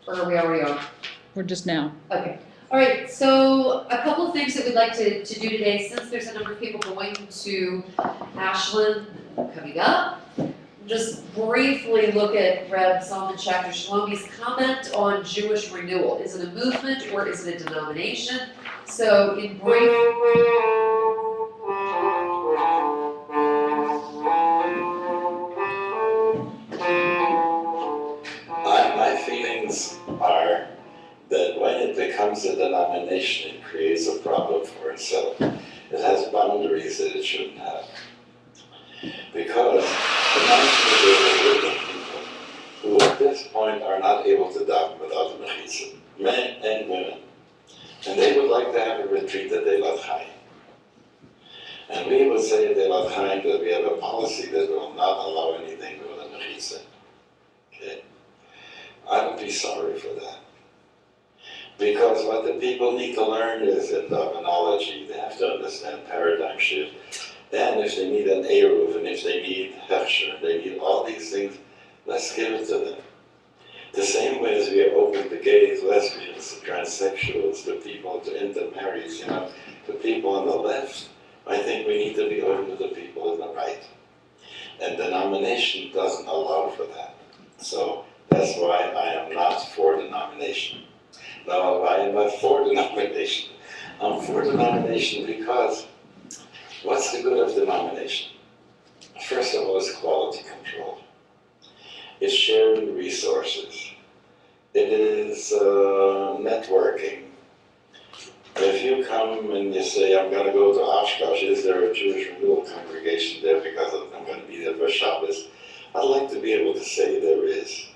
Or are we already on? We're just now. Okay. All right, so a couple of things that we'd like to do today, since there's a number of people going to Ashland coming up. Just briefly look at Reb Solomon Chapter Shlomi's comment on Jewish renewal. Is it a movement or is it a denomination? So in brief, my feelings are that when it becomes a denomination, it creates a problem for itself. It has boundaries that it shouldn't have. Because the non-Jewish people who at this point are not able to daven without the mechitza, men and women, and they would like to have a retreat at Eilat Chaim. And we would say at Eilat Chaim that we have a policy that will not allow anything with a mechitza. Okay? I would be sorry for that. Because what the people need to learn is in terminology, they have to understand paradigm shift. And if they need an Eruv, and if they need Hechsher, they need all these things, let's give it to them. The same way as we are open to gays, lesbians, transsexuals, to people, to intermarries, to people on the left, I think we need to be open to the people on the right. And denomination doesn't allow for that. So that's why I am not for denomination. No, I am not for denomination. I'm for denomination because what's the good of denomination? First of all, it's quality control. It's sharing resources. It is networking. If you come and you say, I'm going to go to Oshkosh, is there a Jewish renewal congregation there because I'm going to be there for Shabbos? I'd like to be able to say there is,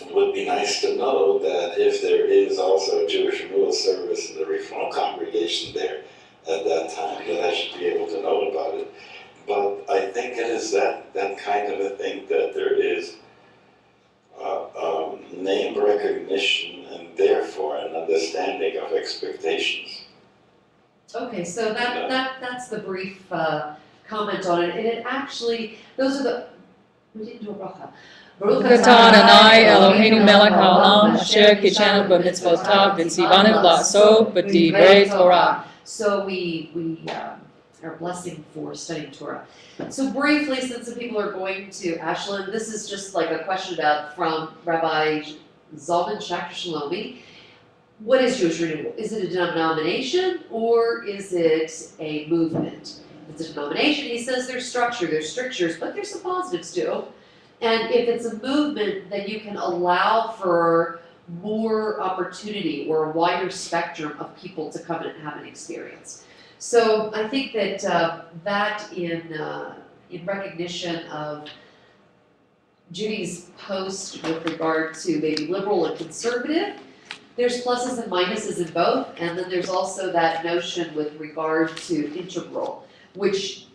It would be nice to know that if there is also a Jewish renewal service in the Reform congregation there at that time, that I should be able to know about it. But I think it is that kind of a thing that there is name recognition and therefore an understanding of expectations. okay, so that's the brief comment on it. And it actually, those are the, we didn't do a bracha. Baruch Atah Adonai Eloheinu melech haolam asher kitshanu b'mitzvotav v'tzivanu la'asot b'divrei Torah. So we are blessing for studying Torah. So briefly, since the people are going to Ashland, this is just like a question from Rabbi Zalman Schachter Shalomi. What is Jewish renewal? Is it a denomination or is it a movement? If it's a denomination, he says there's structure, there's strictures, but there's some positives too. And if it's a movement, then you can allow for more opportunity or a wider spectrum of people to come and have an experience. So I think that that in recognition of Judy's post with regard to maybe liberal and conservative, there's pluses and minuses in both, and then there's also that notion with regard to integral, which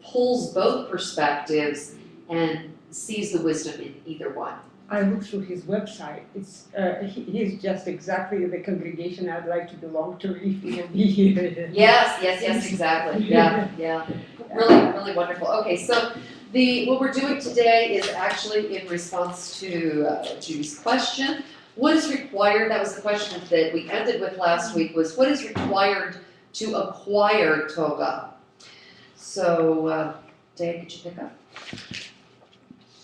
pulls both perspectives and sees the wisdom in either one. I looked through his website. It's he's just exactly the congregation I'd like to belong to if he will be here. Yes, exactly. Yeah. Really wonderful. Okay, so what we're doing today is actually in response to Judy's question. What is required? That was the question that we ended with last week. Was what is required to acquire toga? So, Dan, could you pick up?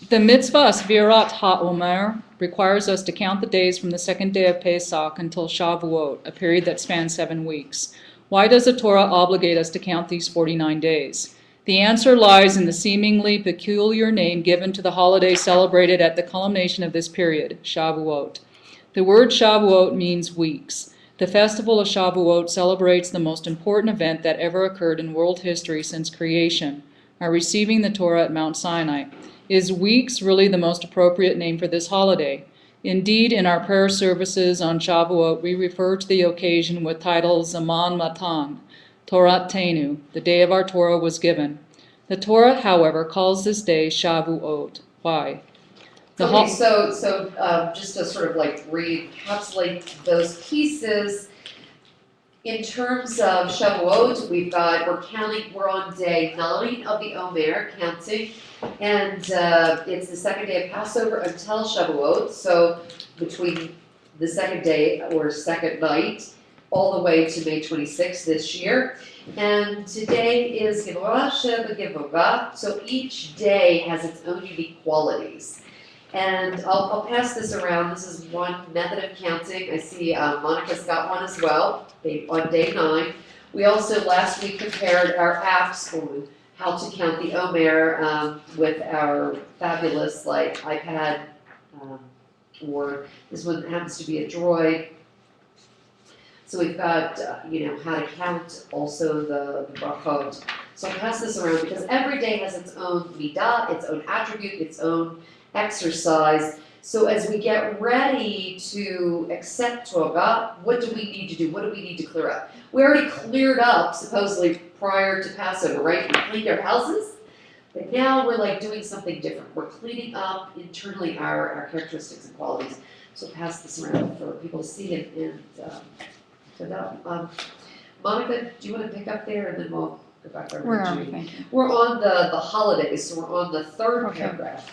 The mitzvah Svirat HaOmer requires us to count the days from the second day of Pesach until Shavuot, a period that spans 7 weeks. Why does the Torah obligate us to count these 49 days? The answer lies in the seemingly peculiar name given to the holiday celebrated at the culmination of this period, Shavuot. The word Shavuot means weeks. The festival of Shavuot celebrates the most important event that ever occurred in world history since creation, our receiving the Torah at Mount Sinai. Is weeks really the most appropriate name for this holiday? Indeed, in our prayer services on Shavuot, we refer to the occasion with titles Zaman Matan, Torah Tenu, the day of our Torah was given. The Torah, however, calls this day Shavuot. Why? Okay, so just to sort of like recapitulate those pieces, In terms of Shavuot, we're on day 9 of the Omer, counting, and it's the second day of Passover until Shavuot, so between the second day or second night, all the way to May 26th this year. And today is Gevurah Sheva Gevurah, so each day has its own unique qualities. And I'll pass this around. This is one method of counting. I see Monica's got one as well, on day 9. We also last week compared our apps on how to count the Omer with our fabulous iPad, or this one happens to be a Droid. So we've got how to count, also the brachot. So I'll pass this around because every day has its own midah, its own attribute, its own exercise. So as we get ready to accept Torah, what do we need to do? What do we need to clear up? We already cleared up, supposedly, prior to Passover, right? We cleaned our houses, but now we're doing something different. We're cleaning up internally our characteristics and qualities. So pass this around for people to see and Monica, do you want to pick up there and then we'll go back over Where to are Judy? we thinking? We're on the holidays, so we're on the third Okay. paragraph.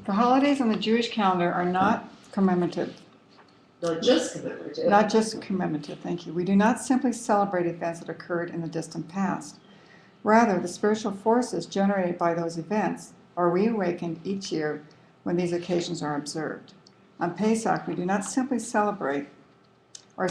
The holidays on the Jewish calendar are not commemorative, Not just commemorative. not just commemorative, thank you. We do not simply celebrate events that occurred in the distant past. Rather, the spiritual forces generated by those events are reawakened each year when these occasions are observed. On Pesach, we do not simply celebrate our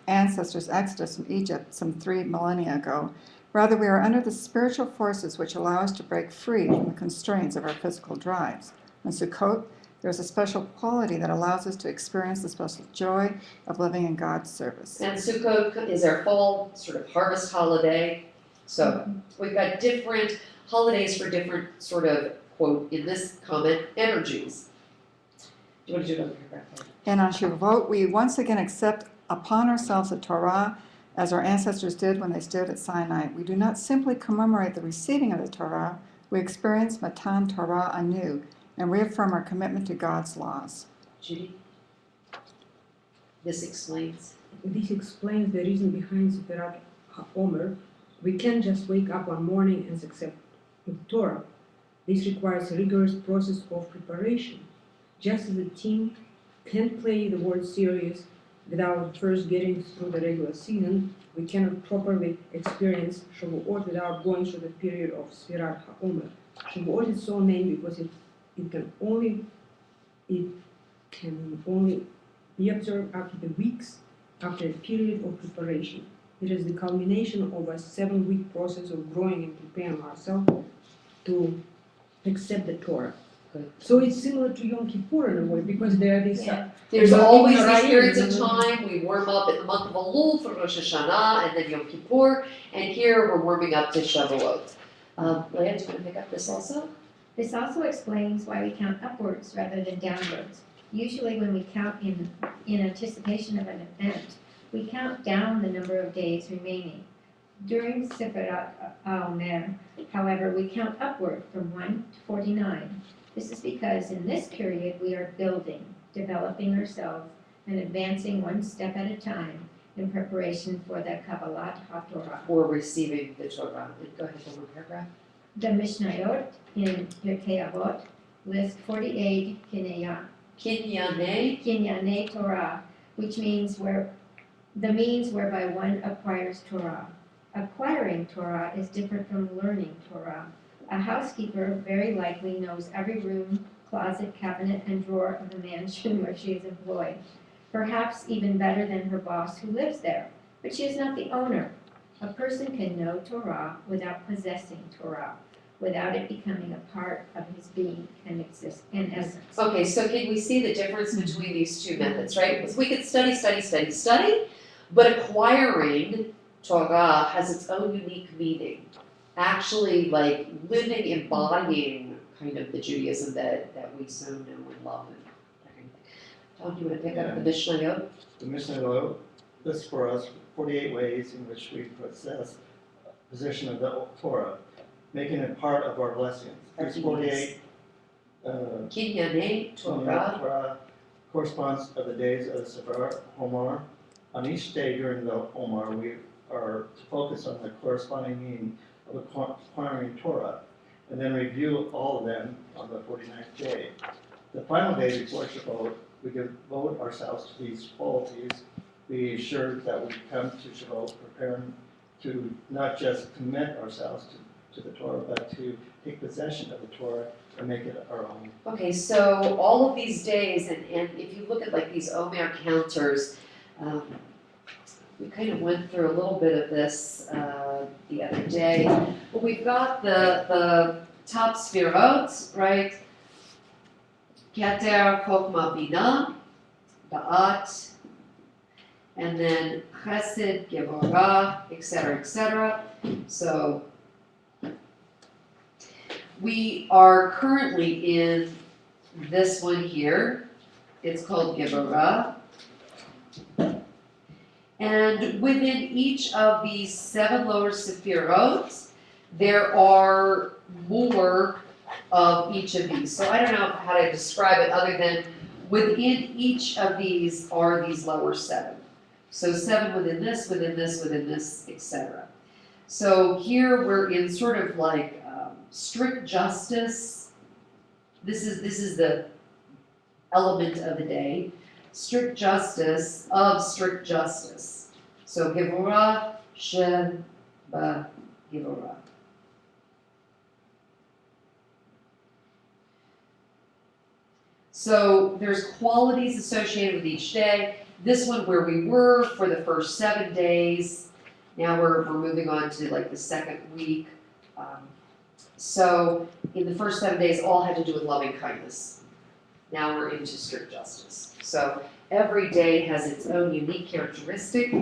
ancestors' exodus from Egypt some 3 millennia ago. Rather, we are under the spiritual forces which allow us to break free from the constraints of our physical drives. On Sukkot, there is a special quality that allows us to experience the special joy of living in God's service. And Sukkot is our fall sort of harvest holiday. So we've got different holidays for different sort of, quote, in this comment, energies. Do you want to do another paragraph? And on Shavuot, we once again accept upon ourselves the Torah as our ancestors did when they stood at Sinai. We do not simply commemorate the receiving of the Torah, we experience Matan Torah anew and reaffirm our commitment to God's laws. Judy? This explains. This explains the reason behind Svara HaOmer. We can't just wake up one morning and accept the Torah. This requires a rigorous process of preparation. Just as a team can't play the World Series without first getting through the regular season, we cannot properly experience Shavuot without going through the period of Svara HaOmer. Shavuot is so named because it can only be observed after the weeks after a period of preparation. It is the culmination of a 7-week process of growing and preparing ourselves to accept the Torah. Good. So it's similar to Yom Kippur in a way because there are these. There's We're always working these on periods our of time. We warm up in the month of Elul for Rosh Hashanah and then Yom Kippur, and here we're warming up to Shavuot. Leah, do you want to pick up this also? This also explains why we count upwards rather than downwards. Usually when we count in anticipation of an event, we count down the number of days remaining. During Sefirat HaOmer, however, we count upward from 1 to 49. This is because in this period we are building, developing ourselves, and advancing one step at a time in preparation for the Kabbalat HaTorah. Or receiving the Torah. Go ahead, one more paragraph. The Mishnayot in Pirkei Avot list 48 Kinyanei Torah, which means the means whereby one acquires Torah. Acquiring Torah is different from learning Torah. A housekeeper very likely knows every room, closet, cabinet, and drawer of the mansion where she is employed, perhaps even better than her boss who lives there, but she is not the owner. A person can know Torah without possessing Torah, without it becoming a part of his being and essence. Okay, so can we see the difference between these two methods, right? Because we could study, but acquiring Torah has its own unique meaning. Actually, like living, embodying kind of the Judaism that we so know and love. Tom, do you want to pick up the Mishnayot? The Mishnayot lists for us 48 ways in which we possess possession of the Torah, making it part of our blessings. These 48 Kinyanei Torah Torah corresponds to the days of the Svara HaOmer, On each day during the Omer, we are to focus on the corresponding meaning of acquiring Torah, and then review all of them on the 49th day. The final day before Shavuot, we devote ourselves to these qualities. Be assured that we come to Shavuot preparing to not just commit ourselves to the Torah, but to take possession of the Torah and make it our own. Okay, so all of these days, and if you look at like these Omer counters, we kind of went through a little bit of this the other day. But we've got the top Sfirot, right? Keter, Chokmah, Binah, Ba'at, and then Chesed, Gevorah, etc., etc. So we are currently in this one here. It's called Gevorah. And within each of these 7 lower Sefirot, there are more of each of these. So I don't know how to describe it other than within each of these are these lower 7. So 7 within this, within this, within this, etc. So here we're in sort of like strict justice. This is the element of the day. Strict justice of strict justice. So Gevorah, Shem, Ba, Gevorah. So there's qualities associated with each day. This one where we were for the first 7 days. Now we're moving on to like the second week. So in the first 7 days, all had to do with loving kindness. Now we're into strict justice. So every day has its own unique characteristic.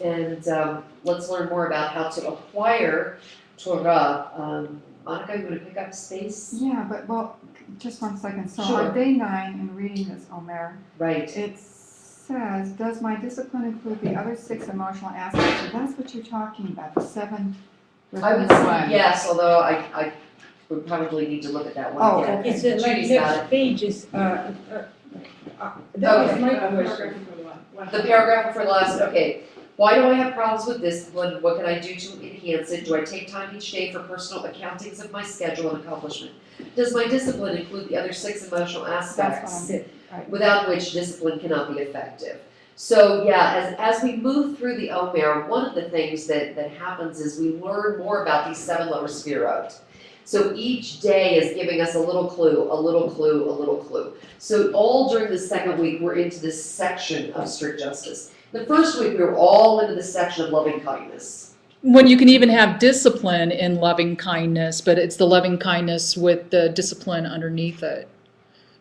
And let's learn more about how to acquire Torah. Monica, you want to pick up space? Yeah, but well, just 1 second. So Sure. on day 9, in reading this Omer, Right. it says, does my discipline include the other 6 emotional aspects? So that's what you're talking about, the 7. I would say yes, although I would probably need to look at that one Oh, again. okay. It's like Judy's got next page is, that Okay. was my question. The paragraph before the last, okay. Why do I have problems with discipline? What can I do to enhance it? Do I take time each day for personal accountings of my schedule and accomplishment? Does my discipline include the other 6 emotional aspects, That's right. without which discipline cannot be effective? So yeah, as we move through the Omer, one of the things that happens is we learn more about these 7 lower Sefirot. So each day is giving us a little clue, a little clue, a little clue. So all during the second week, we're into this section of strict justice. The first week, we were all into the section of loving kindness. When you can even have discipline in loving kindness, but it's the loving kindness with the discipline underneath it.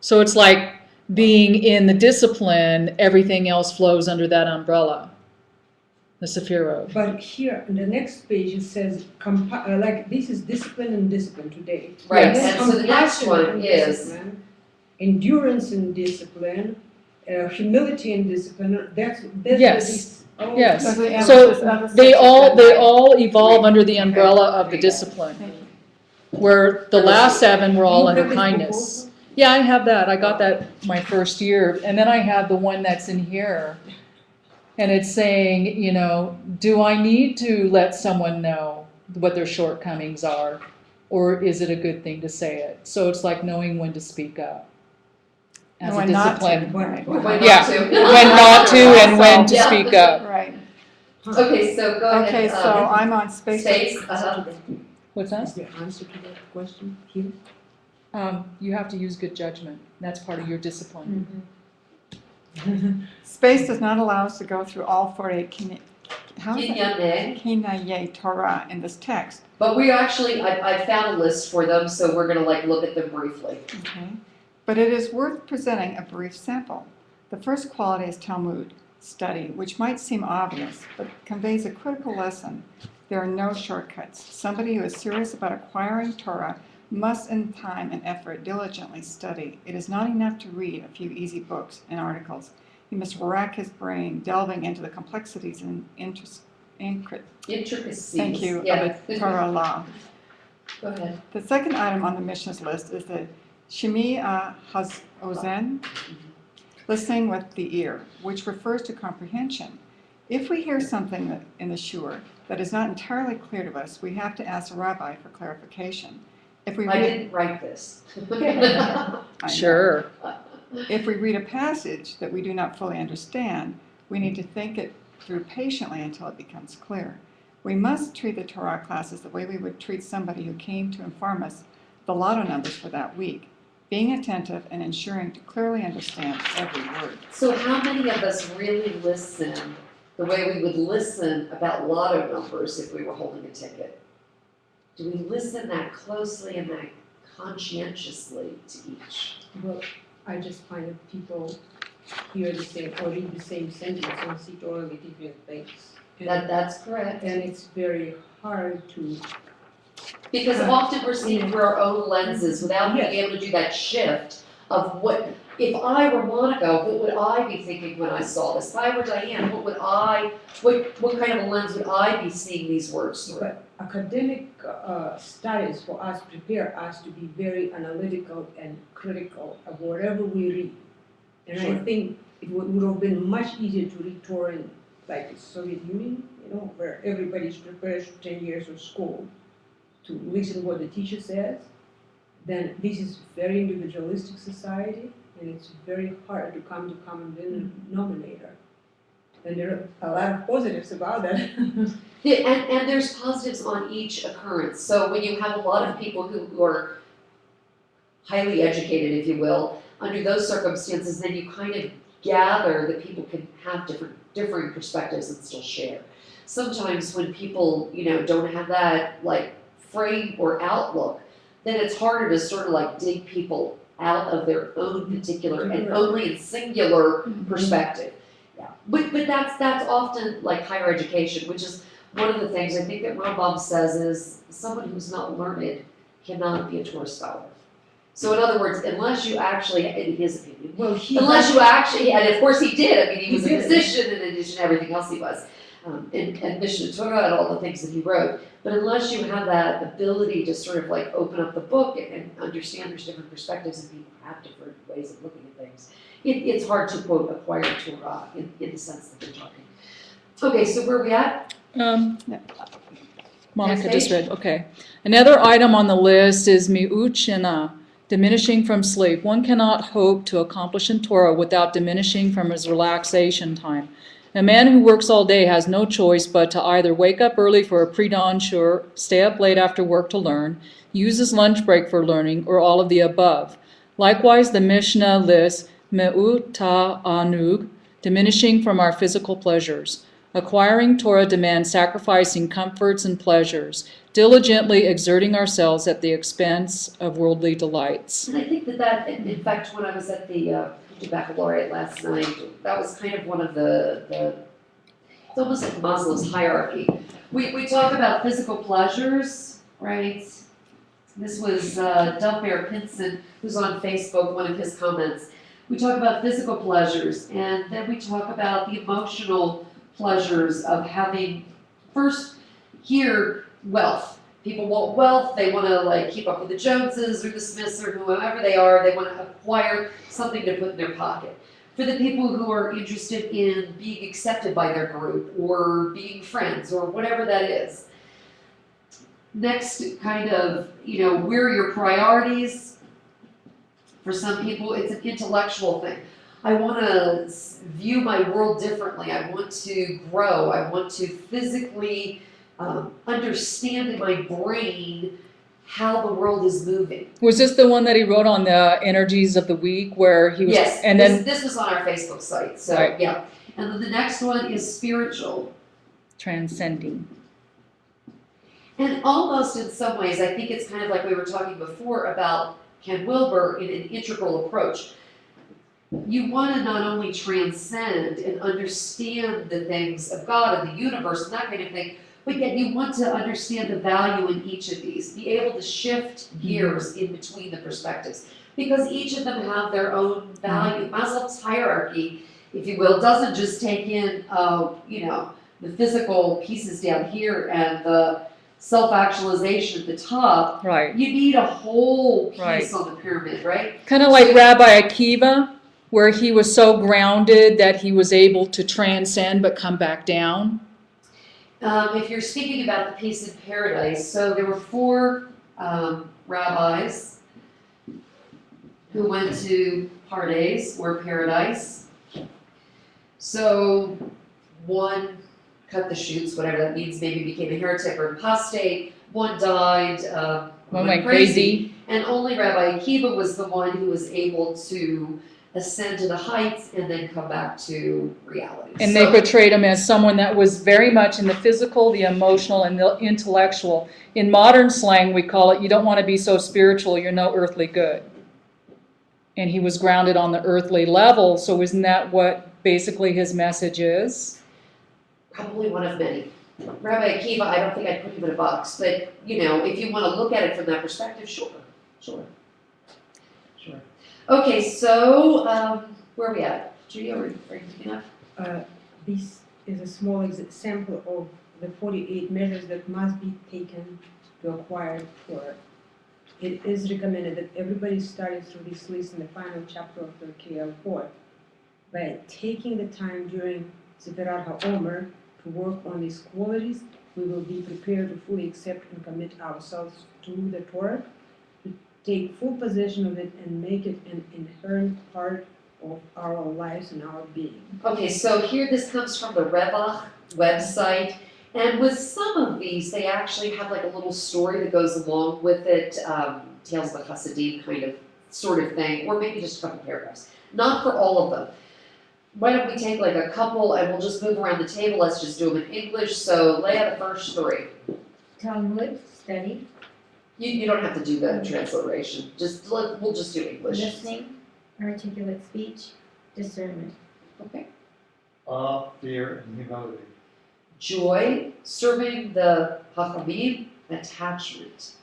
So it's like being in the discipline, everything else flows under that umbrella, the Sefirot. But here, on the next page, it says, like, this is discipline and discipline today. Right, And then and so the next compassion one and is- discipline, endurance and discipline, humility and discipline, that's Yes. what these, oh, Yes. Does the So emphasis of the they 6 all is evolve under the umbrella of the discipline, Thank you. where the last 7 were all You under have this kindness. Yeah, I have that. I got that my first year. And then I have the one that's in here. And it's saying, you know, do I need to let someone know what their shortcomings are? Or is it a good thing to say it? So it's like knowing when to speak up. As a When not to. discipline. Right. When not Yeah, to. when not to and when to Yeah. speak up. Right. Okay, so go ahead. Okay, so I'm on space. Space, What's that? Is there answer to that question here? You have to use good judgment. That's part of your discipline. Space does not allow us to go through all 48 Kinyaneh. Kinayeh Torah in this text. But we actually, I found a list for them, so we're gonna like look at them briefly. Okay. But it is worth presenting a brief sample. The first quality is Talmud study, which might seem obvious, but conveys a critical lesson. There are no shortcuts. Somebody who is serious about acquiring Torah must in time and effort diligently study. It is not enough to read a few easy books and articles. He must rack his brain, delving into the complexities and Intricacies. thank you, Yeah. of the Torah law. Go ahead. The second item on the mission's list is the Shemi'ah Hazozen, listening with the ear, which refers to comprehension. If we hear something in the shur that is not entirely clear to us, we have to ask the rabbi for clarification. If we I read, didn't write this. I know. Sure. If we read a passage that we do not fully understand, we need to think it through patiently until it becomes clear. We must treat the Torah classes the way we would treat somebody who came to inform us the lotto numbers for that week, being attentive and ensuring to clearly understand every word. So how many of us really listen the way we would listen about lotto numbers if we were holding a ticket? Do we listen that closely and that conscientiously to each? Well, I just find that people hear the same or read the same sentence and see totally different things. That's correct. And it's very hard to, Because often we're seeing through our own lenses without being Yes. able to do that shift of what, if I were Monica, what would I be thinking when I saw this? If I were Diane, what kind of a lens would I be seeing these words through? but academic studies for us prepare us to be very analytical and critical of whatever we read. And I Sure. think it would have been much easier to read Torah in like the Soviet Union, where everybody's prepared for 10 years of school to listen to what the teacher says. Then this is very individualistic society, and it's very hard to come to common denominator. And there are a lot of positives about that. Yeah, and there's positives on each occurrence. So when you have a lot of people who are highly educated, if you will, under those circumstances, then you kind of gather that people can have differing perspectives and still share. Sometimes when people, don't have that like frame or outlook, then it's harder to sort of like dig people out of their own particular and only in singular perspective. Yeah, but that's often like higher education, which is one of the things I think that Rambam says is someone who's not learned cannot be a Torah scholar. So in other words, unless you actually, in his opinion, Well, unless you actually, and of course he did, I mean, he was a He did. physician in addition to everything else he was, and Mishnah Torah and all the things that he wrote, but unless you have that ability to sort of like open up the book and understand there's different perspectives and people have different ways of looking at things, it's hard to quote acquire Torah in the sense that they're talking. Okay, so where are we at? Monica Next just page. read, okay. Another item on the list is mi'ut shena, diminishing from sleep. One cannot hope to accomplish in Torah without diminishing from his relaxation time. A man who works all day has no choice but to either wake up early for a pre-dawn shur, stay up late after work to learn, use his lunch break for learning, or all of the above. Likewise, the Mishnah lists me'ut ta'anug, diminishing from our physical pleasures. Acquiring Torah demands sacrificing comforts and pleasures, diligently exerting ourselves at the expense of worldly delights. And I think that in fact, when I was at the baccalaureate last night, that was kind of one of the it's almost like Maslow's hierarchy. We talk about physical pleasures, right? This was Delphere Pinson, who's on Facebook, one of his comments. We talk about physical pleasures, and then we talk about the emotional pleasures of having, first, here, wealth. People want wealth, they want to like keep up with the Joneses or the Smiths or whoever they are, they want to acquire something to put in their pocket. For the people who are interested in being accepted by their group or being friends or whatever that is. Next, kind of, where are your priorities? For some people, it's an intellectual thing. I want to view my world differently. I want to grow. I want to physically understand in my brain how the world is moving. Was this the one that he wrote on the energies of the week where he was, Yes, and this, then this was on our Facebook site, so Right. yeah. And then the next one is spiritual. transcending? And almost in some ways, I think it's kind of like we were talking before about Ken Wilber in an integral approach. You want to not only transcend and understand the things of God and the universe and that kind of thing, but yet you want to understand the value in each of these, be able to shift gears in between the perspectives, because each of them have their own value. Maslow's hierarchy, if you will, doesn't just take in, the physical pieces down here and the self-actualization at the top. Right. You need a whole piece Right. on the pyramid, right? Kind of like Rabbi Akiva. where he was so grounded that he was able to transcend but come back down? If you're speaking about the peace in paradise, so there were four rabbis who went to Pardes, or paradise. So one cut the shoots, whatever that means, maybe became a heretic or apostate. One died, One went crazy. and only Rabbi Akiva was the one who was able to ascend to the heights and then come back to reality. And they portrayed him as someone that was very much in the physical, the emotional, and the intellectual. In modern slang, we call it, you don't want to be so spiritual, you're no earthly good. And he was grounded on the earthly level, so isn't that what basically his message is? Probably one of many. Rabbi Akiva, I don't think I'd put him in a box, but if you want to look at it from that perspective, sure. Okay, so where are we at? Judy, are you picking up? This is a small example of the 48 measures that must be taken to acquire Torah. It is recommended that everybody study through this list in the final chapter of the Aquire 4. By taking the time during Sefirat HaOmer to work on these qualities, we will be prepared to fully accept and commit ourselves to the Torah, to take full possession of it and make it an inherent part of our lives and our being. Okay, so here this comes from the Revach website, and with some of these, they actually have like a little story that goes along with it, Tales of the Hasidim kind of sort of thing, or maybe just a couple paragraphs. Not for all of them. Why don't we take like a couple and we'll just move around the table, let's just do them in English. So lay out the first three. Talmud, study. You don't have to do the transliteration, we'll just do English. Listening, articulate speech, discernment. Okay. Awe, fear, and humility. Joy, serving the Hachamim, attachment.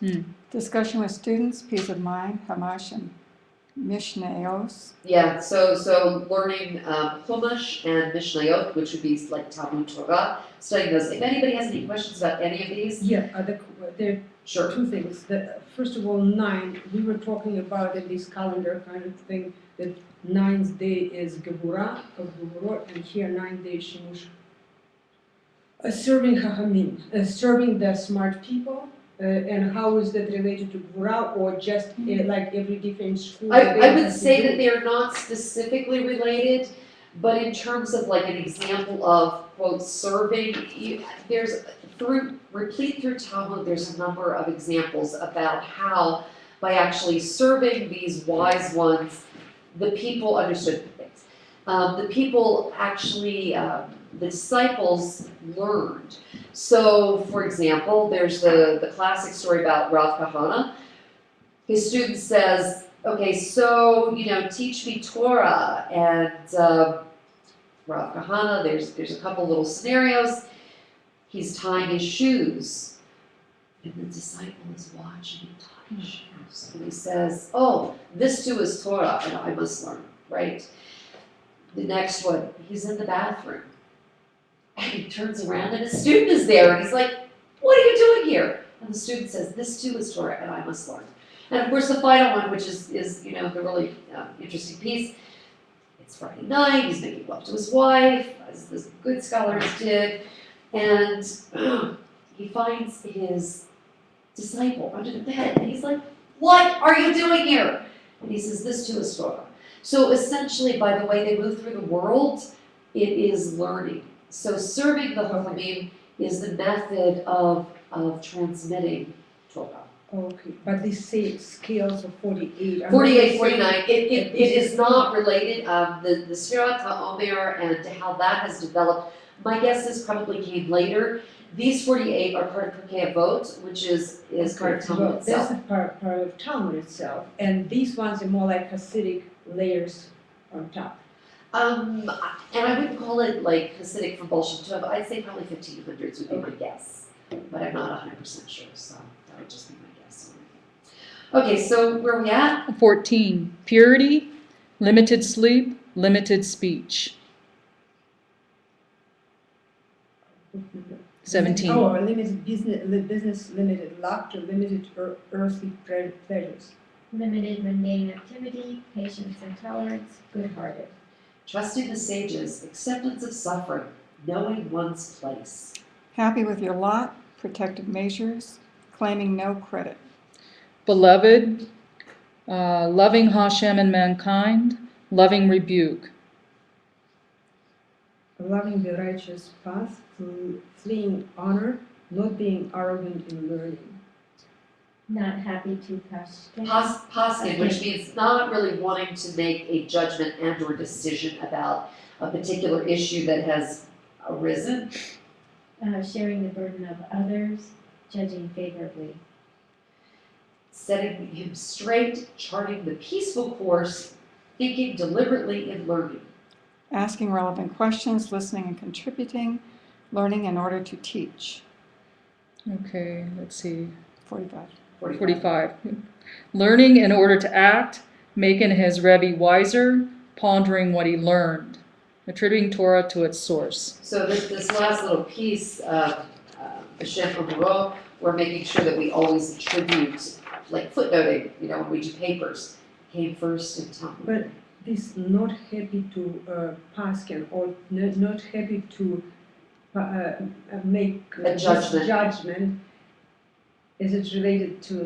Discussion with students, peace of mind, Hamash and Mishnayos. Yeah, so learning Chumash and Mishnayot, which would be like Talmud Torah, studying those. If anybody has any questions about any of these, Yeah, there sure. are two things. First of all, 9, we were talking about in this calendar kind of thing, that 9th day is Gevurah of Gevurot, and here 9th day is Shimush. Serving Chachamim, serving the smart people, and how is that related to Gevurah, or just like every different school? I would say that they are not specifically related, but in terms of like an example of, quote, serving, replete through Talmud, there's a number of examples about how by actually serving these wise ones, the people understood things. The people actually, the disciples learned. So, for example, there's the classic story about Rav Kahana. His student says, okay, so, teach me Torah. And Rav Kahana, there's a couple little scenarios. He's tying his shoes. And the disciple is watching him tie his shoes. And he says, oh, this too is Torah, and I must learn, right? The next one, he's in the bathroom. And he turns around and his student is there. And he's like, what are you doing here? And the student says, this too is Torah, and I must learn. And of course, the final one, which is the really interesting piece, it's Friday night, he's making love to his wife, as the good scholars did, and he finds his disciple under the bed, and he's like, what are you doing here? And he says, this too is Torah. So essentially, by the way they move through the world, it is learning. So serving the Chachamim is the method of transmitting Torah. Okay, but these scales of 48. 48, 49, it is not related. The Sfirat HaOmer and how that has developed, my guess is probably came later. These 48 are part of Pirkei Avot, which is part of Talmud itself. That's part of Talmud itself, and these ones are more like Hasidic layers on top. And I wouldn't call it like Hasidic from Baal Shem Tov. I'd say probably 1500s would be my guess, but I'm not 100% sure, so that would just be my guess. Okay, so where are we at? 14, purity, limited sleep, limited speech. 17. Oh, limited business, limited laughter, limited earthly pleasures. limited mundane activity, patience and tolerance, good-hearted. Trusting the sages, acceptance of suffering, knowing one's place. Happy with your lot, protective measures, claiming no credit. Beloved, loving Hashem and mankind, loving rebuke. Loving the righteous path, fleeing honor, not being arrogant in learning. Not happy to paskin. Paskin, which means not really wanting to make a judgment and or decision about a particular issue that has arisen. Sharing the burden of others, judging favorably. Setting him straight, charting the peaceful course, thinking deliberately in learning. Asking relevant questions, listening and contributing, learning in order to teach. Okay, let's see. 45. 45. Learning in order to act, making his Rebbe wiser, pondering what he learned, attributing Torah to its source. So this last little piece of Hashem Umaro, we're making sure that we always attribute, like footnoting, when we do papers, came first in Talmud. But this not happy to paskin or not happy to make A judgment. this judgment, is it related to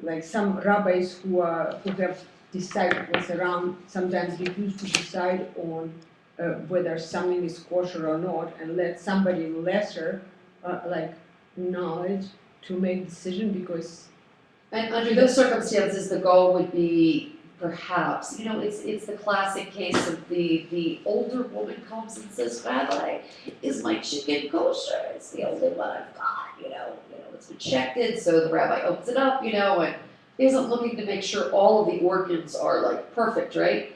like some rabbis who have disciples around sometimes refuse to decide on whether something is kosher or not and let somebody lesser knowledge to make decision because And under those circumstances, the goal would be perhaps, it's the classic case of the older woman comes and says, Rabbi, is my chicken kosher? It's the only one I've got, it's been checked in, so the rabbi opens it up, and isn't looking to make sure all of the organs are perfect, right?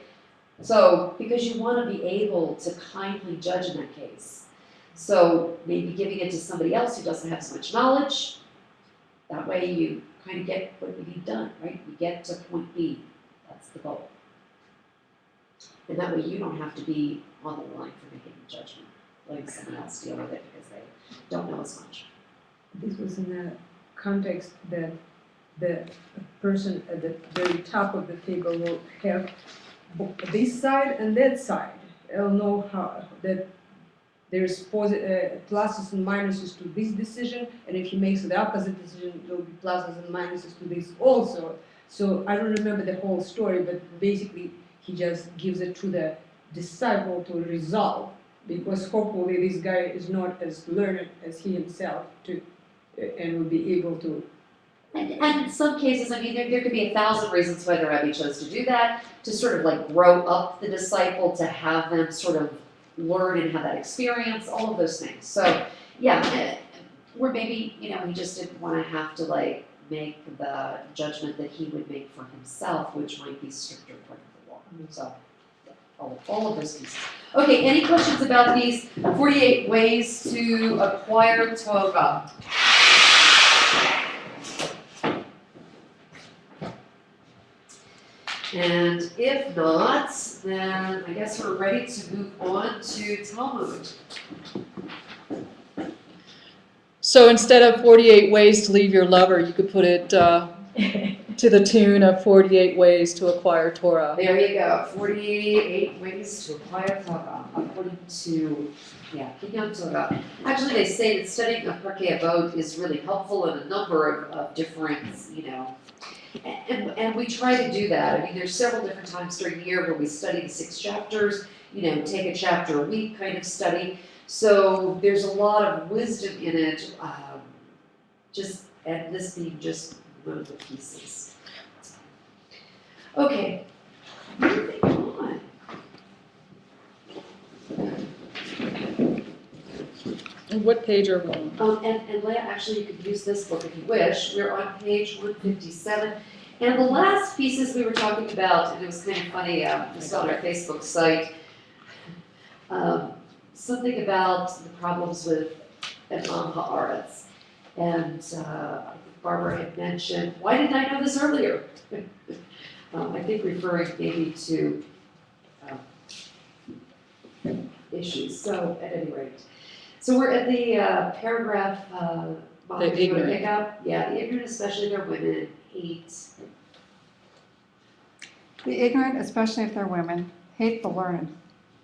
So, because you want to be able to kindly judge in that case. So maybe giving it to somebody else who doesn't have so much knowledge, that way you kind of get what you need done, right? You get to point B. That's the goal. And that way you don't have to be on the line for making a judgment, letting someone else deal with it because they don't know as much. this was in a context that the person at the very top of the table will have this side and that side. They'll know how that there's pluses and minuses to this decision, and if he makes the opposite decision, there'll be pluses and minuses to this also. So I don't remember the whole story, but basically he just gives it to the disciple to resolve, because hopefully this guy is not as learned as he himself and will be able to. And in some cases, there could be 1,000 reasons why the rabbi chose to do that, to sort of grow up the disciple, to have them sort of learn and have that experience, all of those things. So, yeah, or maybe, he just didn't want to have to make the judgment that he would make for himself, which might be stricter part of the law. So, yeah, all of those pieces. Okay, any questions about these 48 ways to acquire Torah? And if not, then I guess we're ready to move on to Talmud. So instead of 48 ways to leave your lover, you could put it to the tune of 48 ways to acquire Torah. There you go, 48 ways to acquire Torah, according to, Kinyan Torah. Actually, they say that studying of Pirkei Avot is really helpful in a number of different, and we try to do that. There's several different times during the year where we study the 6 chapters, take a chapter a week kind of study. So there's a lot of wisdom in it, and this being just one of the pieces. Okay, moving on. And what page are we on? And Leah, actually, you could use this book if you wish. We're on page 157. And the last pieces we were talking about, and it was kind of funny, we saw on our Facebook site, something about the problems with Imam Haaretz. And Barbara had mentioned, why didn't I know this earlier? I think referring maybe to issues. So at any rate. So we're at the paragraph, The ignorant. pick up? Yeah, the ignorant, especially their women, 8. The ignorant, especially if they're women, hate the learned,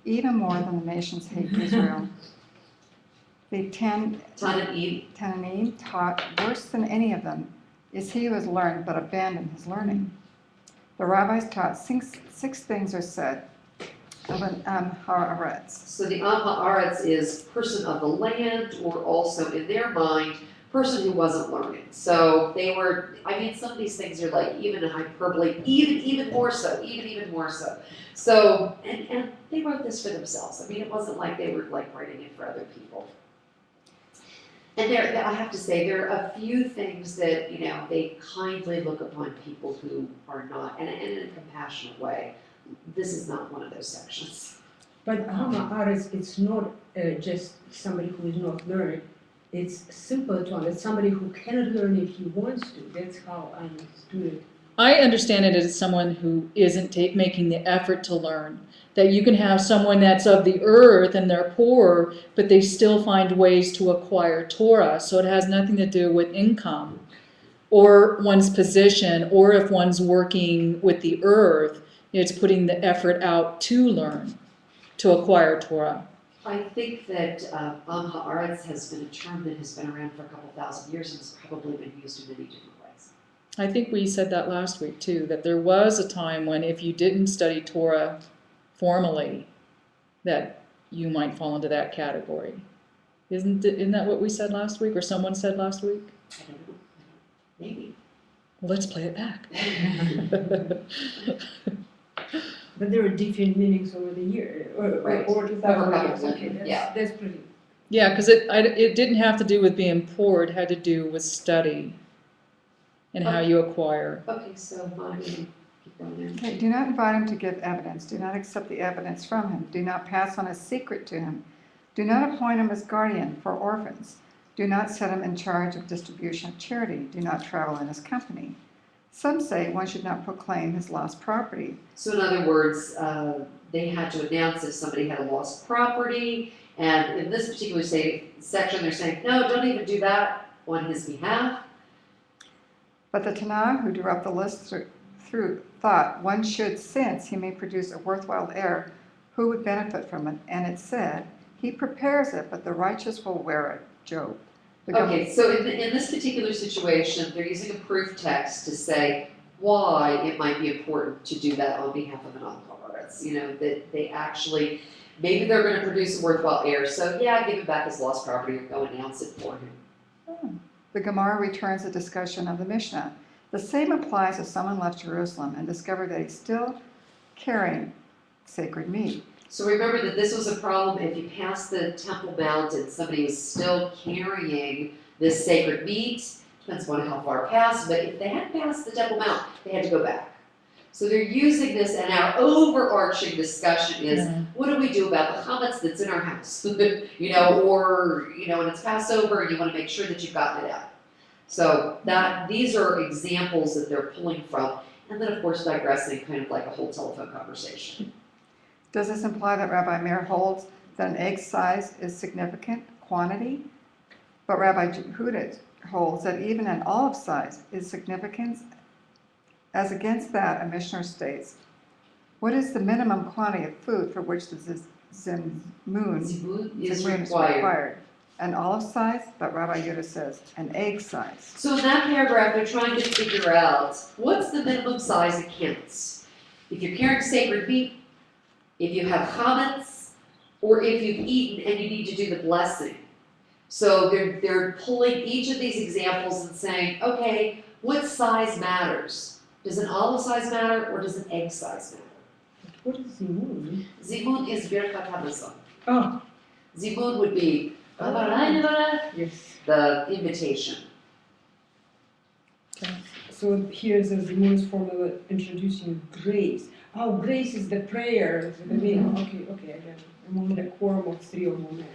even more than the nations hate Israel. The Tananim taught worse than any of them is he who has learned but abandoned his learning. The rabbis taught six things are said of an haaretz. So the haaretz is person of the land, or also in their mind, person who wasn't learning. So they were, I mean, some of these things are like even a hyperbole, even more so. So, and they wrote this for themselves. I mean, it wasn't like they were like writing it for other people. And I have to say, there are a few things that, you know, they kindly look upon people who are not, and in a compassionate way. This is not one of those sections. But haaretz, it's not just somebody who is not learned. It's simple to understand. Somebody who cannot learn if he wants to. That's how I understood it. I understand it as someone who isn't making the effort to learn. That you can have someone that's of the earth and they're poor, but they still find ways to acquire Torah. So it has nothing to do with income or one's position, or if one's working with the earth, it's putting the effort out to learn, to acquire Torah. I think that haaretz has been a term that has been around for a couple thousand years and has probably been used in many different ways. I think we said that last week too, that there was a time when if you didn't study Torah formally, that you might fall into that category. Isn't that what we said last week, or someone said last week? I don't know. Maybe. Well, let's play it back. But there are different meanings over the year, Right. or 2,000 years. Over Okay, yeah. that's pretty. Yeah, because it didn't have to do with being poor, it had to do with study and how you acquire. Okay, so Bonnie, keep going there. Okay, do not invite him to give evidence. Do not accept the evidence from him. Do not pass on a secret to him. Do not appoint him as guardian for orphans. Do not set him in charge of distribution of charity. Do not travel in his company. Some say one should not proclaim his lost property. So in other words, they had to announce if somebody had a lost property, and in this particular section, they're saying, no, don't even do that on his behalf. But the Tanakh, who drew up the list through thought one should, since he may produce a worthwhile heir who would benefit from it. And it said, he prepares it, but the righteous will wear it. Job. Okay, so in this particular situation, they're using a proof text to say why it might be important to do that on behalf of an haaretz. You know, that they actually, maybe they're going to produce a worthwhile heir, so yeah, give him back his lost property or go announce it for him. The Gemara returns a discussion of the Mishnah. The same applies if someone left Jerusalem and discovered that he's still carrying sacred meat. So remember that this was a problem if you passed the Temple Mount and somebody was still carrying this sacred meat. Depends on how far past, but if they hadn't passed the Temple Mount, they had to go back. So they're using this, and our overarching discussion is, what do we do about the chametz that's in our house? You know, or, you know, when it's Passover and you want to make sure that you've gotten it out. So these are examples that they're pulling from, and then of course digressing kind of like a whole telephone conversation. Does this imply that Rabbi Meir holds that an egg size is significant quantity? But Rabbi Yehuda holds that even an olive size is significant. As against that, a Mishnah states, what is the minimum quantity of food for which the zimun is is required. required? An olive size, but Rabbi Yehuda says an egg size. So in that paragraph, they're trying to figure out what's the minimum size that counts. If you're carrying sacred meat, if you have chametz, or if you've eaten and you need to do the blessing. So they're pulling each of these examples and saying, okay, what size matters? Does an olive size matter, or does an egg size matter? What is zimun? Zimun is birkat hamazon. Oh, Zimun would be yes. the invitation. So here's a zimun's formula introducing grace. Oh, grace is the prayer. The meaning. Okay, I get it. Among the quorum of three or more men.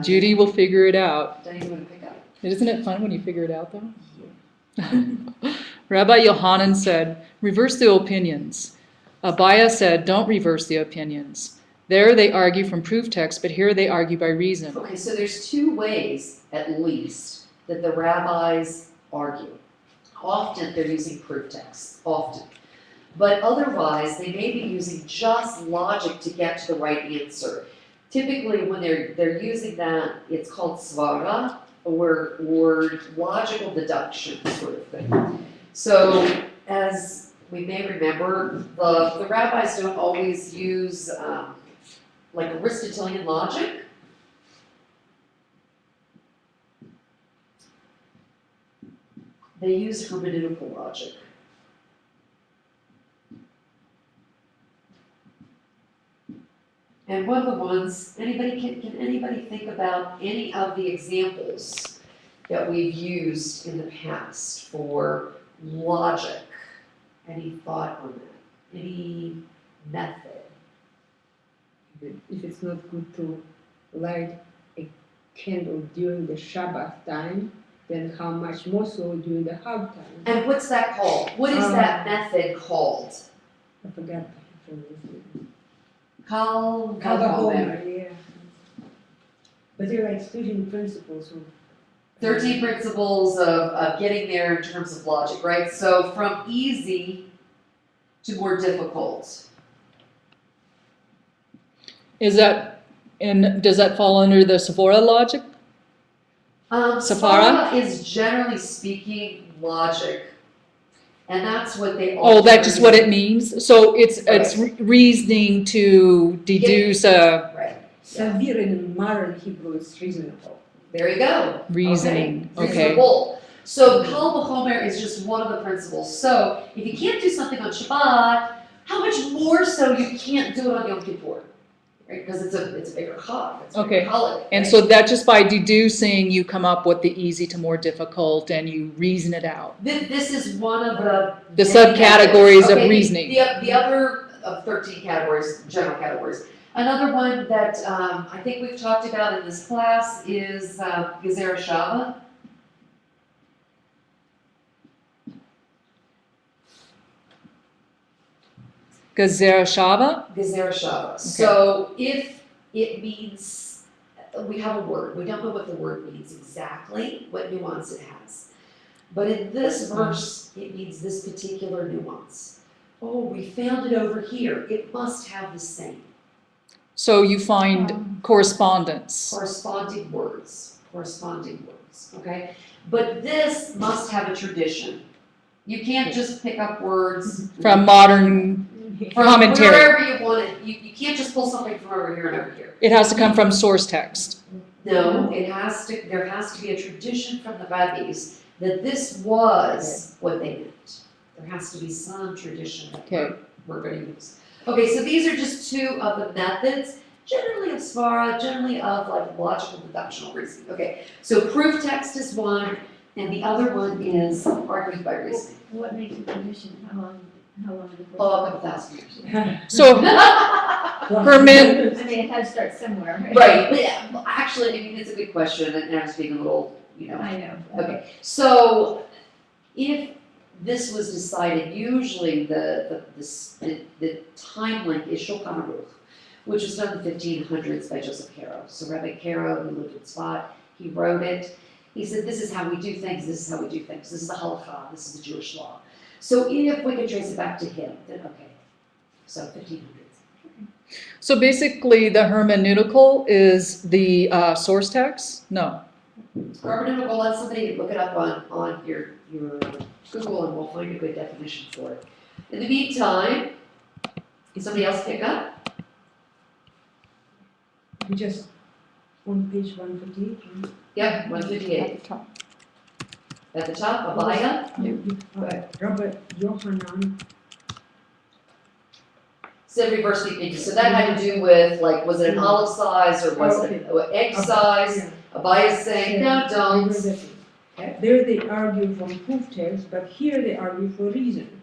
Judy will figure it out. Don't even want to pick up. Isn't it fun when you figure it out, though? Rabbi Yohanan said, reverse the opinions. Abaya said, don't reverse the opinions. There they argue from proof text, but here they argue by reason. Okay, so there's two ways, at least, that the rabbis argue. often they're using proof texts, often. But otherwise, they may be using just logic to get to the right answer. Typically, when they're using that, it's called Svara, or logical deduction sort of thing. So, as we may remember, the rabbis don't always use like Aristotelian logic. They use hermeneutical logic. And one of the ones, can anybody think about any of the examples that we've used in the past for logic? Any thought on that? Any method? If it's not good to light a candle during the Shabbat time, then how much more so during the hard time? And what's that called? What is that method called? I forgot. Kal Homer, yeah. But they're like student principles. 13 principles of getting there in terms of logic, right? So from easy to more difficult. Does that fall under the Svara logic? Svara is generally speaking logic. And that's what they Oh, that's just what it means? So it's reasoning to deduce a Right. Severe in modern Hebrew is reasonable. There you go. reasoning. Okay. Reasonable. So Kal V'chomer is just one of the principles. So if you can't do something on Shabbat, how much more so you can't do it on Yom Kippur? Right? Because it's a bigger chag. It's a bigger holiday. And right? so that just by deducing, you come up with the easy to more difficult and you reason it out. This is one of the Subcategories of Okay, reasoning. The other of 13 categories, general categories. Another one that I think we've talked about in this class is Gezerah Shava. Gezerah Shava? Gezerah Shava. So if it means, we have a word, we don't know what the word means exactly, what nuance it has. But in this verse, it means this particular nuance. Oh, we found it over here. It must have the same. So you find correspondence. Corresponding words, okay? But this must have a tradition. You can't just pick up words From modern from commentary. wherever you want it. You can't just pull something from over here and over here. It has to come from source text. No, there has to be a tradition from the rabbis that this was what they meant. There has to be some tradition that we're going to use. Okay, so these are just two of the methods, generally of Svara, generally of like logical deductional reasoning. Okay, so proof text is one, and the other one is argument by reasoning. What makes a tradition? How long Oh, a couple thousand years. So Herman, I mean, it has to start somewhere. Right, but yeah, well, actually, I mean, it's a good question, and I'm just being a little, I know. Okay, so if this was decided, usually the time link is Shulchan Aruch, which was done in the 1500s by Joseph Caro. So Rabbi Caro, who lived in Tzfat, he wrote it. He said, this is how we do things, this is how we do things. This is the halakha, this is the Jewish law. So if we can trace it back to him, then okay. So 1500s. so basically the hermeneutical is the source text? No. Hermeneutical, let somebody look it up on your Google and we'll find a good definition for it. In the meantime, can somebody else pick up? We just on page 158, right? Yep, 158. At the top. At the top, Abaya. Rabbi Yohanan. Said reverse thinking. So that had to do with, like, was it an olive size or was it an egg size? Abaya is saying, no, don't. There they argue from proof text, but here they argue for reason.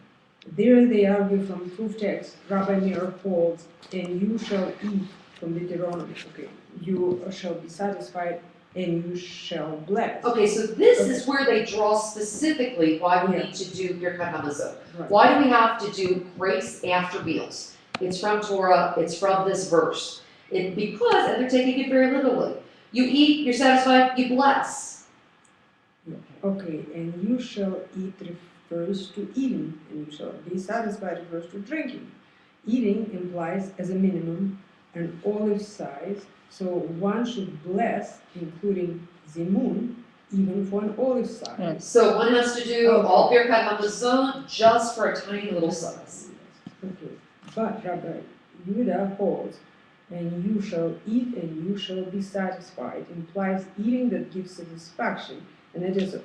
There they argue from proof text, Rabbi Meir holds, and you shall eat from Deuteronomy. Okay, you shall be satisfied and you shall bless. Okay, so this is where they draw specifically why we need to do Birkat Hamazon. Right. Why do we have to do grace after meals? It's from Torah, it's from this verse. And they're taking it very literally. You eat, you're satisfied, you bless. Okay, and you shall eat refers to eating, and you shall be satisfied refers to drinking. Eating implies, as a minimum, an olive size, so one should bless, including zimun, even for an olive size. Yes. So one has to do all Birkat Hamazon just for a tiny little size. Okay, but Rabbi Yehuda holds, and you shall eat and you shall be satisfied, implies eating that gives satisfaction, and it is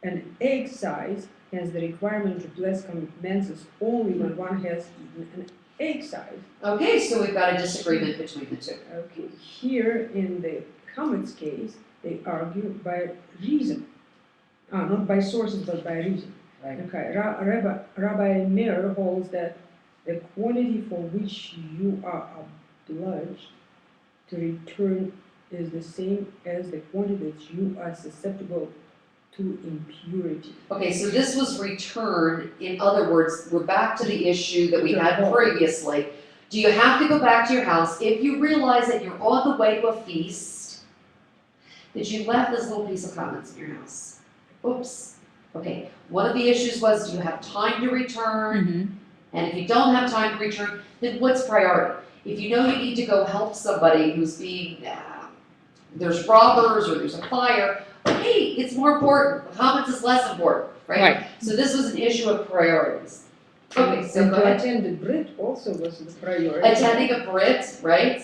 an egg size, hence the requirement to bless commences only when one has eaten an egg size. Okay, so we've got a disagreement between the two. Okay, here in the Chametz case, they argue by reason. Not by sources, but by reason. Right. Okay, Rabbi Meir holds that the quantity for which you are obliged to return is the same as the quantity that you are susceptible to impurity. Okay, so this was return. In other words, we're back to the issue that we had previously. Do you have to go back to your house if you realize that you're on the way to a feast, that you left this little piece of comments in your house? Oops. Okay, one of the issues was, do you have time to return? Mm-hmm. And if you don't have time to return, then what's priority? If you know you need to go help somebody who's being, there's robbers or there's a fire, okay, it's more important. The comments is less important, right? Right. So this was an issue of priorities. Okay, so and go to ahead. attend the Brit also was the priority. Attending a Brit, right?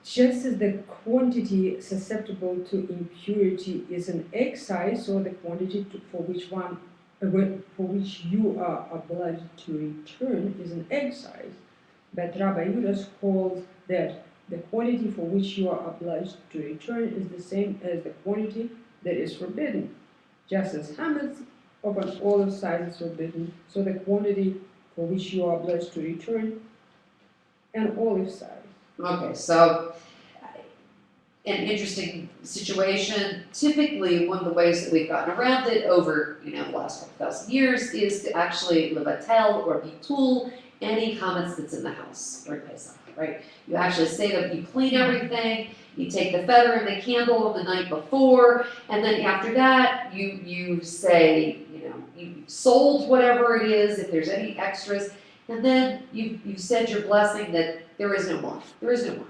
Just as the quantity susceptible to impurity is an egg size, so the quantity for which you are obliged to return is an egg size. But Rabbi Yudas holds that the quantity for which you are obliged to return is the same as the quantity that is forbidden. Just as hametz of an olive size is forbidden, so the quantity for which you are obliged to return an olive size. Okay, so an interesting situation. Typically, one of the ways that we've gotten around it over the last couple thousand years is to actually levatel or bitul any comments that's in the house during Pesach, right? You actually say that you clean everything, you take the feather and the candle the night before, and then after that, you say, you sold whatever it is, if there's any extras, and then you said your blessing that there is no more. There is no more.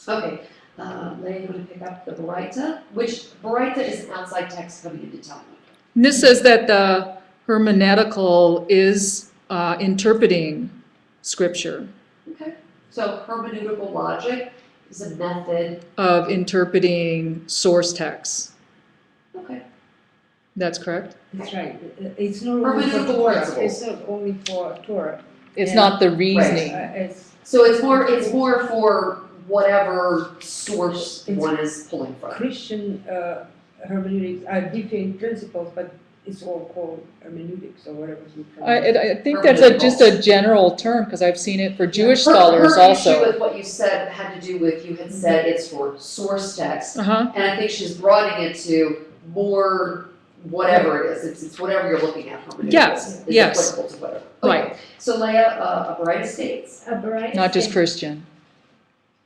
Okay, Leah, you want to pick up the Baraita? Which Baraita is an outside text coming into Talmud. And this says that the hermeneutical is interpreting scripture, Okay, so hermeneutical logic is a method. of interpreting source texts. Okay, That's correct? That's right. It's not only for Hermeneutical Torah. principles. It's not only for Torah. It's And- not the reasoning. It's so it's more for whatever source one is pulling from. Christian hermeneutics are different principles, but it's all called hermeneutics or whatever you pronounce. I think that's just a general term, because I've seen it for Jewish scholars her issue also. with what you said had to do with, you had said it's for source text, Uh-huh. and I think she's broadening it to more whatever it is. It's whatever you're looking at. Hermeneutical Yes, is yes. applicable to whatever. Right. Okay. So Leah, a Baraita states. A Baraita Not just states- Christian.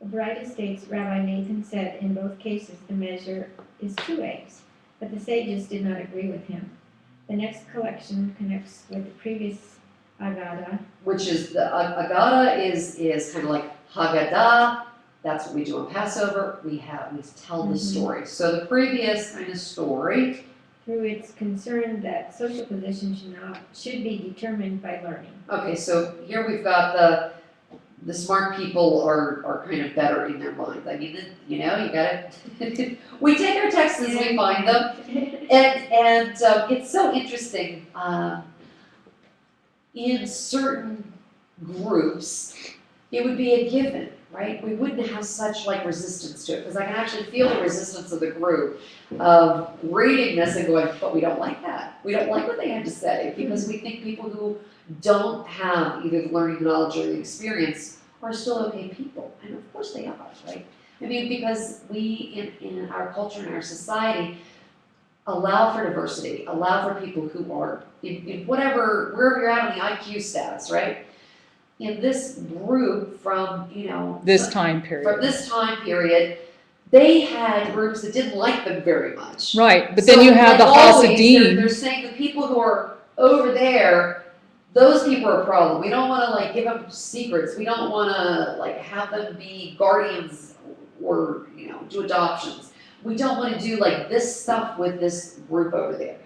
A Baraita states, Rabbi Nathan said, in both cases the measure is 2 eggs, but the sages did not agree with him. The next collection connects with the previous Agada. Which is the Agada is kind of like Haggadah. That's what we do on Passover. We tell the story. So the previous kind of story. Through its concern that social position should be determined by learning. Okay, so here we've got the smart people are kind of better in their minds. I mean, you gotta. We take our texts as we find them, and it's so interesting. In certain groups, it would be a given, right? We wouldn't have such resistance to it, because I can actually feel the resistance of the group of reading this and going, but we don't like that. We don't like what they have to say, because we think people who don't have either the learning knowledge or the experience are still okay people. And of course they are, right? I mean, because we in our culture and our society allow for diversity, allow for people who are in wherever you're at on the IQ stats, right? In this group from, This time period. from this time period, they had groups that didn't like them very much. Right, but then So, you have like the always, Hasidim. They're saying the people who are over there, those people are a problem. We don't want to like give them secrets. We don't want to like have them be guardians or do adoptions. We don't want to do like this stuff with this group over there.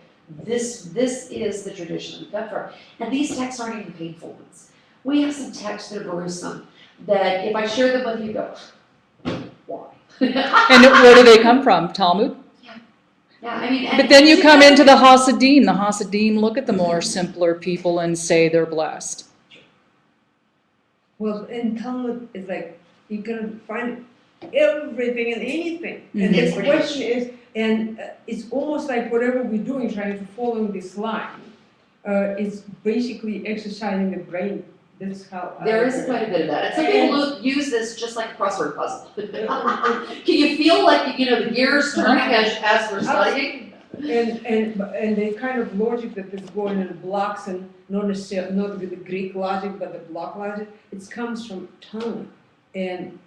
This is the tradition we come from, and these texts aren't even painful ones. We have some texts that are gruesome that if I share them with you, go, why? And where do they come from? Talmud? Yeah, I mean, But then you come into the Hasidim. The Hasidim look at the more simpler people and say they're blessed. Well, in Talmud, it's like you're gonna find everything and anything. And It's the pretty question is, and it's almost like whatever we're doing, trying to follow this line, is basically exercising the brain. That's how There is quite a bit of that. And some people use this just like a crossword puzzle. Can you feel like the gears turning as we're studying? And the kind of logic that is going in blocks and not necessarily not with the Greek logic but the block logic, it comes from Talmud and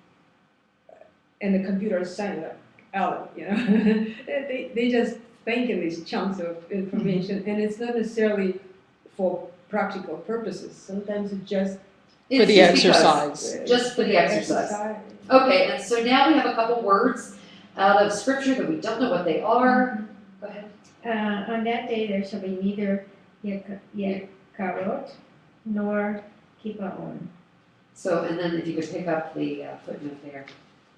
the computer science out, they just think in these chunks of information, and it's not necessarily for practical purposes. Sometimes it's just For the exercise. Just for the exercise. Okay, and so now we have a couple words out of scripture that we don't know what they are. Go ahead. On that day there shall be neither yekarot nor kipaon. So, and then if you could pick up the footnote there.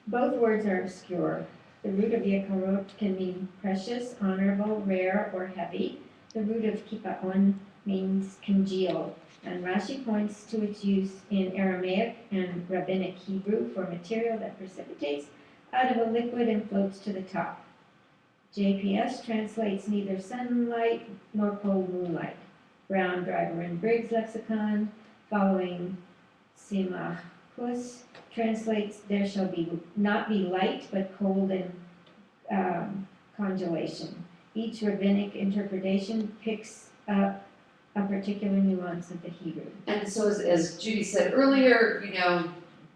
Both words are obscure. The root of yekarot can mean precious, honorable, rare, or heavy. The root of kipaon means congeal, and Rashi points to its use in Aramaic and Rabbinic Hebrew for material that precipitates out of a liquid and floats to the top. JPS translates neither sunlight nor cold moonlight. Brown, Driver, and Briggs lexicon, following Simachus, translates there shall not be light but cold and congelation. Each rabbinic interpretation picks up a particular nuance of the Hebrew. And so as Judy said earlier,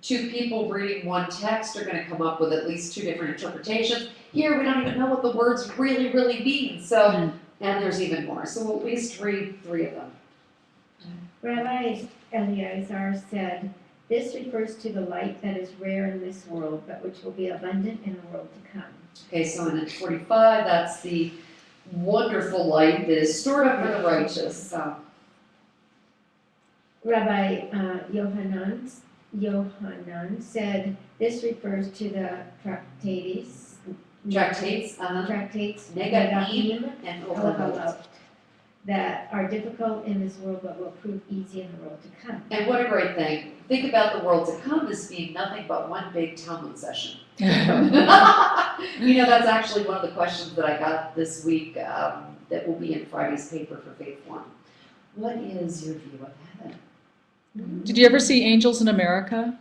two people reading one text are going to come up with at least two different interpretations. Here we don't even know what the words really, really mean. So, and there's even more. So we'll at least read three of them. Rabbi Eleazar said, this refers to the light that is rare in this world, but which will be abundant in the world to come. Okay, so in 45, that's the wonderful light that is stored up for the righteous. Rabbi Yohanan said, this refers to the tractates, Tractates, Negaim, and Ohalot. That are difficult in this world but will prove easy in the world to come. And what a great thing. Think about the world to come as being nothing but one big Talmud session. That's actually one of the questions that I got this week that will be in Friday's paper for Faith Forum. What is your view of heaven? Did you ever see Angels in America?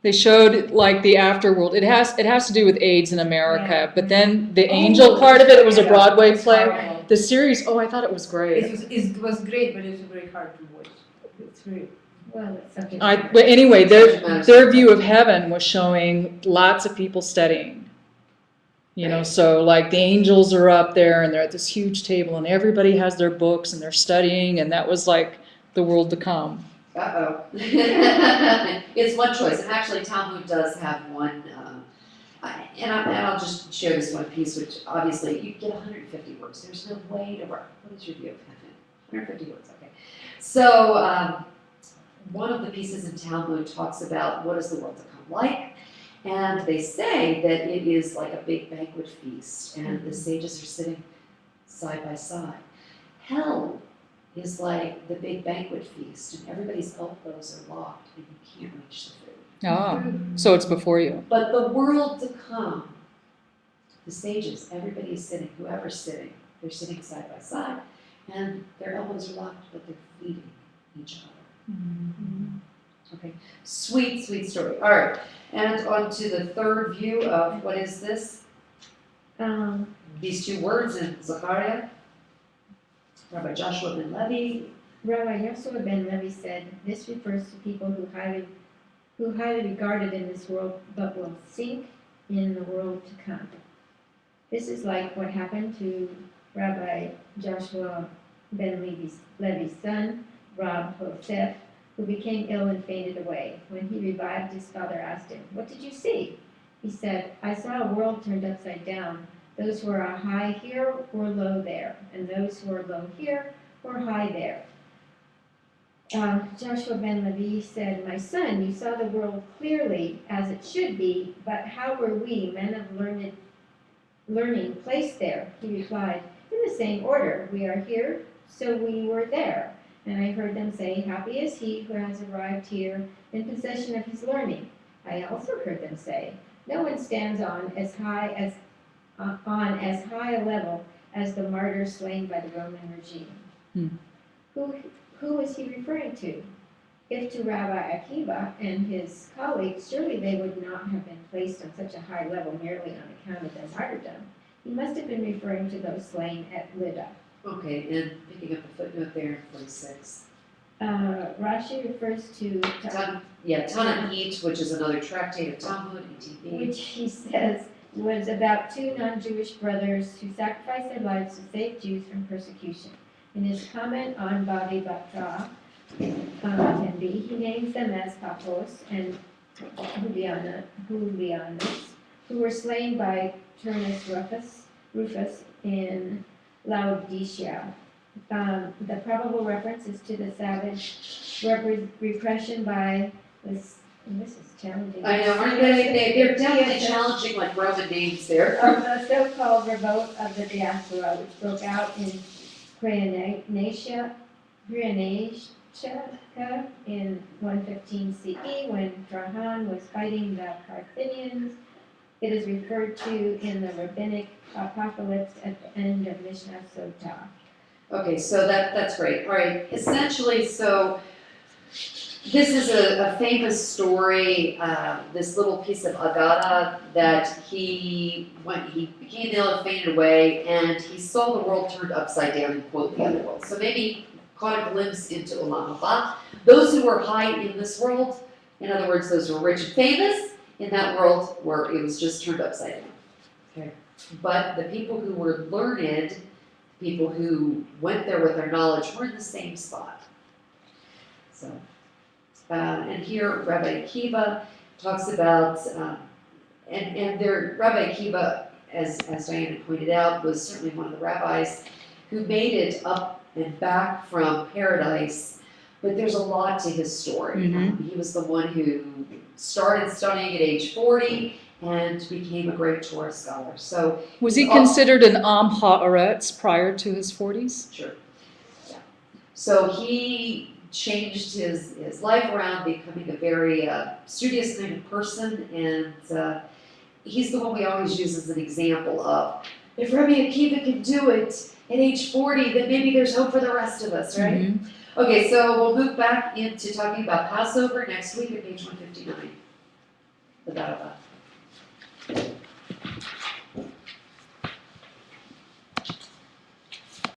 They showed like the afterworld. It has to do with AIDS in America, but then the angel part of it was a Broadway play. The series, I thought it was great. It was great, but it's very hard to watch. It's very Well, it's something. But anyway, their view of heaven was showing lots of people studying. So like the angels are up there and they're at this huge table and everybody has their books and they're studying, and that was like the world to come. Uh-oh. It's one choice, and actually Talmud does have one, and I'll just share this one piece, which obviously you get 150 words. There's no way to work. What is your view of heaven? 150 words, okay. So one of the pieces in Talmud talks about what is the world to come like, and they say that it is like a big banquet feast, and the sages are sitting side by side. Hell is like the big banquet feast, and everybody's elbows are locked, and you can't reach the food. Oh, so it's before you. But the world to come, the sages, everybody is sitting, whoever's sitting, they're sitting side by side, and their elbows are locked, but they're feeding each other. Okay, sweet, sweet story. All right, and on to the third view of what is this? These two words in Zechariah. Rabbi Joshua ben Levi. Rabbi Joshua ben Levi said, this refers to people who highly regarded in this world but will sink in the world to come. This is like what happened to Rabbi Joshua ben Levi's son, Rab Hosef, who became ill and fainted away. When he revived, his father asked him, "What did you see?" He said, "I saw a world turned upside down. Those who are high here were low there, and those who are low here were high there." Joshua ben Levi said, "My son, you saw the world clearly as it should be, but how were we, men of learning, placed there?" He replied, "In the same order. We are here, so we were there." And I heard them say, "Happy is he who has arrived here in possession of his learning." I also heard them say, "No one stands on as high a level as the martyr slain by the Roman regime." Who is he referring to? If to Rabbi Akiva and his colleagues, surely they would not have been placed on such a high level merely on account of their martyrdom. He must have been referring to those slain at Lydda. Okay, and picking up the footnote there in 46. Rashi refers to Tanakh, which is another tractate of Talmud, ETB. which he says was about two non-Jewish brothers who sacrificed their lives to save Jews from persecution. In his comment on Bava Batra, he names them as Paphos and Julianus, who were slain by Turnus Rufus in Laodicea. The probable reference is to the savage repression by this. This is challenging. I know, aren't they're definitely challenging like Roman names there. Of the so-called revolt of the diaspora, which broke out in Cyrenaica in 115 CE when Trajan was fighting the Carthaginians. It is referred to in the rabbinic apocalypse at the end of Mishnah Sotah. Okay, so that's great. All right, essentially, so this is a famous story, this little piece of Agada that he became ill and fainted away, and he saw the world turned upside down and quote the other world. So maybe caught a glimpse into Olam Haba. Those who were high in this world, in other words, those who were rich and famous in that world, where it was just turned upside down. Okay. But the people who were learned, people who went there with their knowledge, were in the same spot. So. And here Rabbi Akiva talks about, Rabbi Akiva, as Diana pointed out, was certainly one of the rabbis who made it up and back from paradise, but there's a lot to his story. He was the one who started studying at age 40 and became a great Torah scholar. So was he considered an Am Haaretz prior to his 40s? Sure. Yeah. So he changed his life around, becoming a very studious kind of person, and he's the one we always use as an example of, if Rabbi Akiva can do it at age 40, then maybe there's hope for the rest of us, right? Okay, so we'll move back into talking about Passover next week at page 159. The Bava.